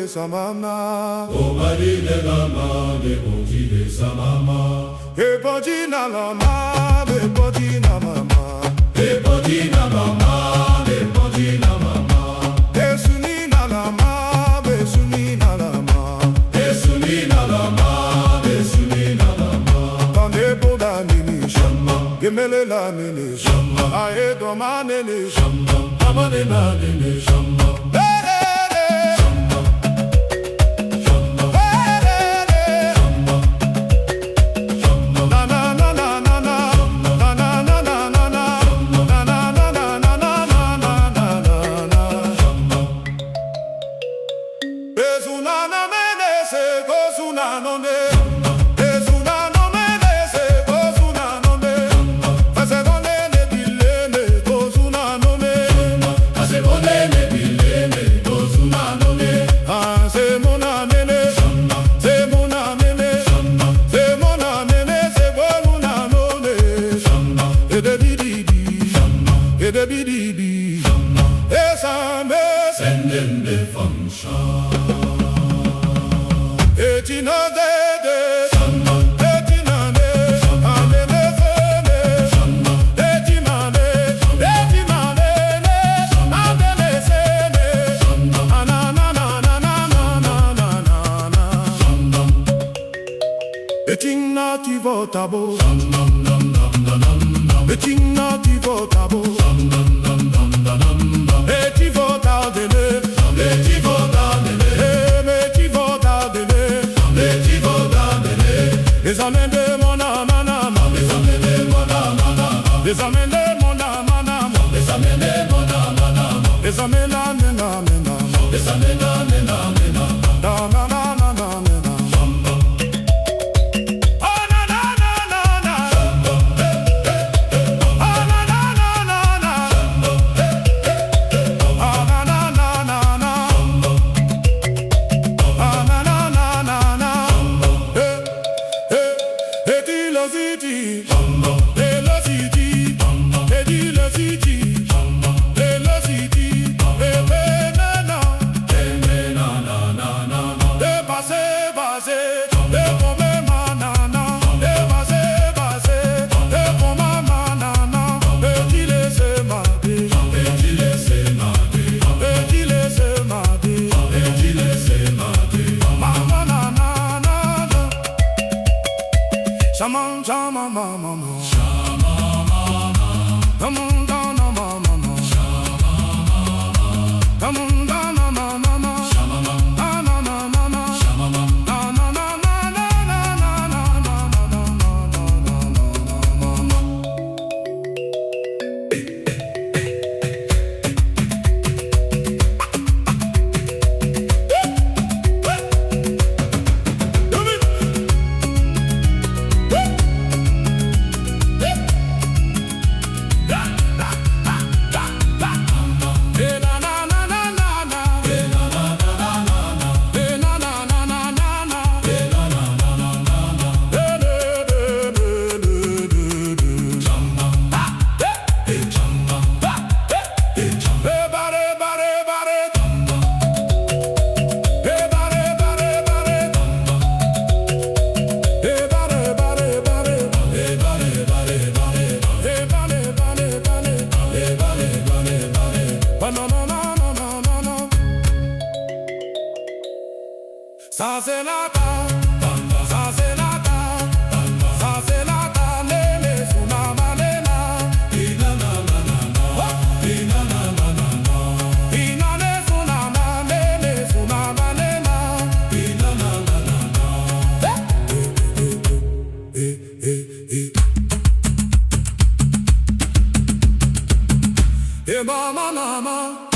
Samama, o marine la mane, bonji de samama, e bonji na la ma, e bonji na mama, e bonji na mama, e bonji na mama, e suni na la ma, e suni na la ma, e suni na la ma, e suni na la ma, tande boda nini shama, gemele la nini shama, ae do ma nini shama, amane na nini shama. Senden de function. Etina de Shama, etina de Ane de Sene, Shama, etina de Ane de Sene, Shama, na na na na na na na na na. Shama, etina ti votabo, Shama, etina ti votabo, eti vota dele. Les amènes mon âme, les amènes mon âme, les amènes mon âme, les amènes mon âme, les amènes la mena, les amènes la mena, na na na na na na. Shama, Oh na na na na na, oh na na na na na, oh na na na na na, oh na na na na na. Velocity, velocity, velocity, velocity, de passer, passer, de comer manana, de passer, passer, de comer manana, de gilet se mate, de gilet se mate, de gilet se mate, de gilet se mate, mama na na na na, shaman shama mama mama, Shama mama, come on down mama mama, Shama mama, come on down mama mama, Shama mama, na na na na. Shama mama, Ça c'est la ta, ça c'est la ta, ça c'est la ta, nene suna manena. ina na na na na, ina na na na na, Ina ne suna na, nene suna manena. ina na na na na. E mama mama.